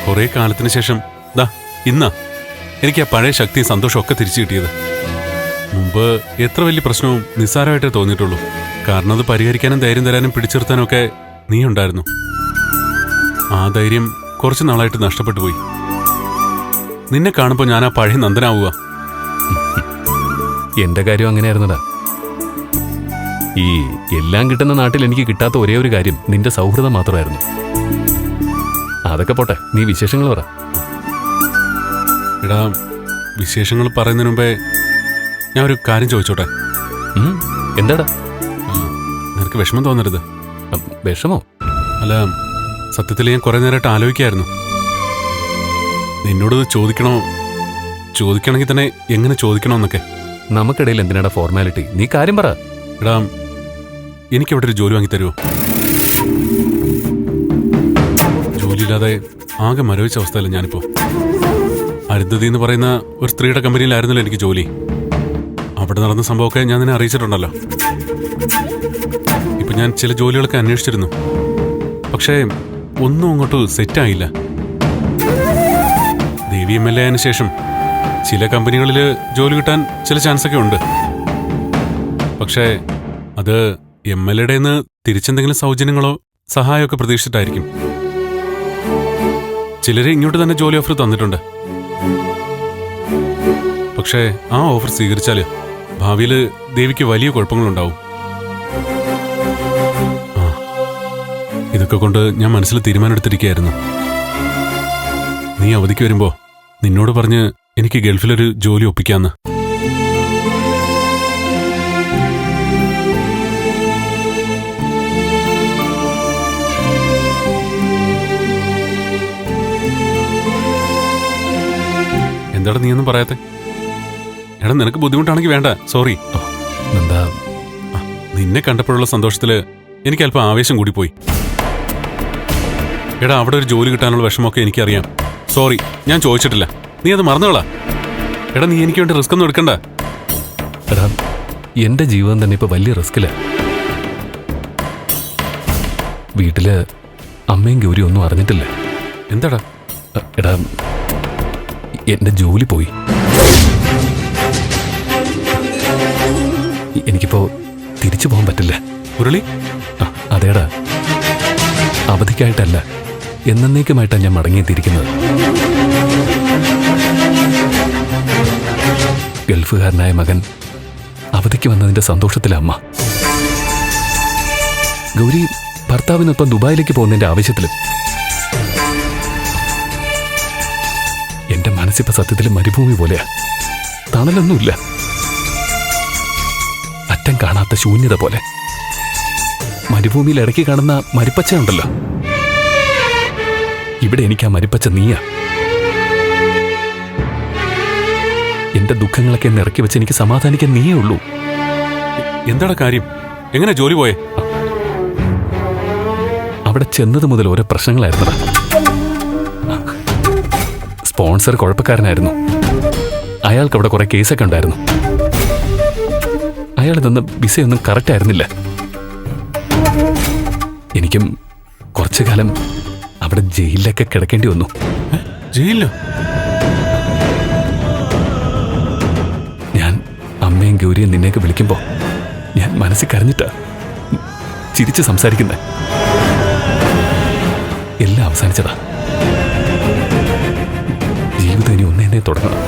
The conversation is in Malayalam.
കുറെ കാലത്തിന് ശേഷം ദാ ഇന്നാ എനിക്ക് ആ പഴയ ശക്തിയും സന്തോഷവും ഒക്കെ തിരിച്ചു കിട്ടിയത്. മുമ്പ് എത്ര വലിയ പ്രശ്നവും നിസ്സാരമായിട്ടേ തോന്നിയിട്ടുള്ളൂ. കാരണം അത് പരിഹരിക്കാനും ധൈര്യം തരാനും പിടിച്ചിർത്താനും ഒക്കെ നീ ഉണ്ടായിരുന്നു. ആ ധൈര്യം കുറച്ച് നാളായിട്ട് നഷ്ടപ്പെട്ടു പോയി. നിന്നെ കാണുമ്പോൾ ഞാൻ ആ പഴയ നന്ദനാവുക. എന്റെ കാര്യം അങ്ങനെയായിരുന്നടാ. ഈ എല്ലാം കിട്ടുന്ന നാട്ടിൽ എനിക്ക് കിട്ടാത്ത ഒരേ ഒരു കാര്യം നിന്റെ സൗഹൃദം മാത്രമായിരുന്നു. അതൊക്കെ പോട്ടെ, നീ വിശേഷങ്ങൾ പറ. എടാ, വിശേഷങ്ങൾ പറയുന്നതിന് മുമ്പേ ഞാൻ ഒരു കാര്യം ചോദിച്ചോട്ടെ? എന്താടാ? നിനക്ക് വിഷമം തോന്നരുത്. വിഷമോ? അല്ല, സത്യത്തിൽ ഞാൻ കുറെ നേരമായിട്ട് ആലോചിക്കായിരുന്നു. നിന്നോട് ചോദിക്കണമെങ്കിൽ തന്നെ എങ്ങനെ ചോദിക്കണമെന്നൊക്കെ. നമുക്കിടയിൽ എന്തിനാടാ ഫോർമാലിറ്റി? നീ കാര്യം പറ. എടാ, എനിക്കവിടെ ഒരു ജോലി വാങ്ങി തരുമോ? ജോലിയില്ലാതെ ആകെ മരവിച്ച അവസ്ഥയല്ല ഞാനിപ്പോ. അരുന്ധതി എന്ന് പറയുന്ന ഒരു സ്ത്രീയുടെ കമ്പനിയിലായിരുന്നല്ലോ എനിക്ക് ജോലി. അവിടെ നടന്ന സംഭവമൊക്കെ ഞാൻ നിന്നെ അറിയിച്ചിട്ടുണ്ടല്ലോ. ഇപ്പൊ ഞാൻ ചില ജോലികളൊക്കെ അന്വേഷിച്ചിരുന്നു. പക്ഷേ ഒന്നും അങ്ങോട്ട് സെറ്റായില്ല. ദേവി MLA ആയതിനു ശേഷം ചില കമ്പനികളിൽ ജോലി കിട്ടാൻ ചില ചാൻസൊക്കെ ഉണ്ട്. പക്ഷേ അത് MLAയുടെ നിന്ന് തിരിച്ചെന്തെങ്കിലും സൗജന്യങ്ങളോ സഹായമൊക്കെ പ്രതീക്ഷിച്ചിട്ടായിരിക്കും. ചിലരെ ഇങ്ങോട്ട് തന്നെ ജോലി ഓഫർ തന്നിട്ടുണ്ട്. പക്ഷേ ആ ഓഫർ സ്വീകരിച്ചാൽ ഭാവിയിൽ ദേവിക്ക് വലിയ കുഴപ്പങ്ങളുണ്ടാവും. ഇതൊക്കെ കൊണ്ട് ഞാൻ മനസ്സിൽ തീരുമാനമെടുത്തിരിക്കുകയായിരുന്നു. നീ അവധിക്ക് വരുമ്പോ നിന്നോട് പറഞ്ഞ് എനിക്ക് ഗൾഫിലൊരു ജോലി ഒപ്പിക്കാന്ന്. എന്താടാ നീ ഒന്നും പറയാത്തെ? എടാ, നിനക്ക് ബുദ്ധിമുട്ടാണെങ്കിൽ വേണ്ട, സോറി. എന്താ? നിന്നെ കണ്ടപ്പോഴുള്ള സന്തോഷത്തില് എനിക്ക് അല്പം ആവേശം കൂടിപ്പോയി. എടാ, അവിടെ ഒരു ജോലി കിട്ടാനുള്ള വിഷമമൊക്കെ എനിക്കറിയാം. സോറി, ഞാൻ ചോദിച്ചിട്ടില്ല. നീ അത് മറന്നുകളാ. എടാ, നീ എനിക്ക് വേണ്ടി റിസ്ക് ഒന്നും എടുക്കണ്ട. എടാ, എന്റെ ജീവിതം തന്നെ ഇപ്പൊ വലിയ റിസ്കില്. വീട്ടില് അമ്മയും ഗൗരി ഒന്നും അറിഞ്ഞിട്ടില്ല. എന്താടാ? എടാ, എന്റെ ജോലി പോയി. എനിക്കിപ്പോ തിരിച്ചു പോകാൻ പറ്റില്ല. മുരളി? അതേടാ, അവധിക്കായിട്ടല്ല, എന്നേക്കുമായിട്ടാണ് ഞാൻ മടങ്ങിയെത്തിയിരിക്കുന്നത്. ഗൾഫുകാരനായ മകൻ അവധിക്ക് വന്നതിന്റെ സന്തോഷത്തിലെ അമ്മ. ഗൗരി ഭർത്താവിനൊപ്പം ദുബായിലേക്ക് പോകുന്നതിന്റെ ആവശ്യത്തിലും. എന്റെ മനസ്സിപ്പോ സത്യത്തിൽ മരുഭൂമി പോലെയാ. തണലൊന്നുമില്ല, അറ്റം കാണാത്ത ശൂന്യത പോലെ. മരുഭൂമിയിൽ ഇടയ്ക്ക് കാണുന്ന മരുപ്പച്ച ഉണ്ടല്ലോ, ഇവിടെ എനിക്ക് ആ മരുപ്പച്ച നീയാ. എന്റെ ദുഃഖങ്ങളൊക്കെ ഒന്ന് ഇറക്കി വെച്ച് എനിക്ക് സമാധാനിക്കാൻ നീയേ ഉള്ളൂ. എന്താണ് കാര്യം? എങ്ങനെ ജോലി പോയേ? അവിടെ ചെന്നത് മുതൽ ഓരോ പ്രശ്നങ്ങളായിരുന്നതാ. സ്പോൺസർ കുഴപ്പക്കാരനായിരുന്നു. അയാൾക്ക് അവിടെ കുറെ കേസൊക്കെ ഉണ്ടായിരുന്നു. അയാൾ തന്ന വിസയൊന്നും കറക്റ്റ് ആയിരുന്നില്ല. എനിക്കും കുറച്ചു കാലം അവിടെ ജയിലിലൊക്കെ കിടക്കേണ്ടി വന്നു. ജയിലിലോ? ഞാൻ അമ്മയും ഗൗരിയും നിന്നെയൊക്കെ വിളിക്കുമ്പോ ഞാൻ മനസ്സിൽ കരഞ്ഞിട്ടാ ചിരിച്ച് സംസാരിക്കുന്നത്. എല്ലാം അവസാനിച്ചതാ. ജീവിതം ഇനി ഒന്നേ തുടങ്ങണം.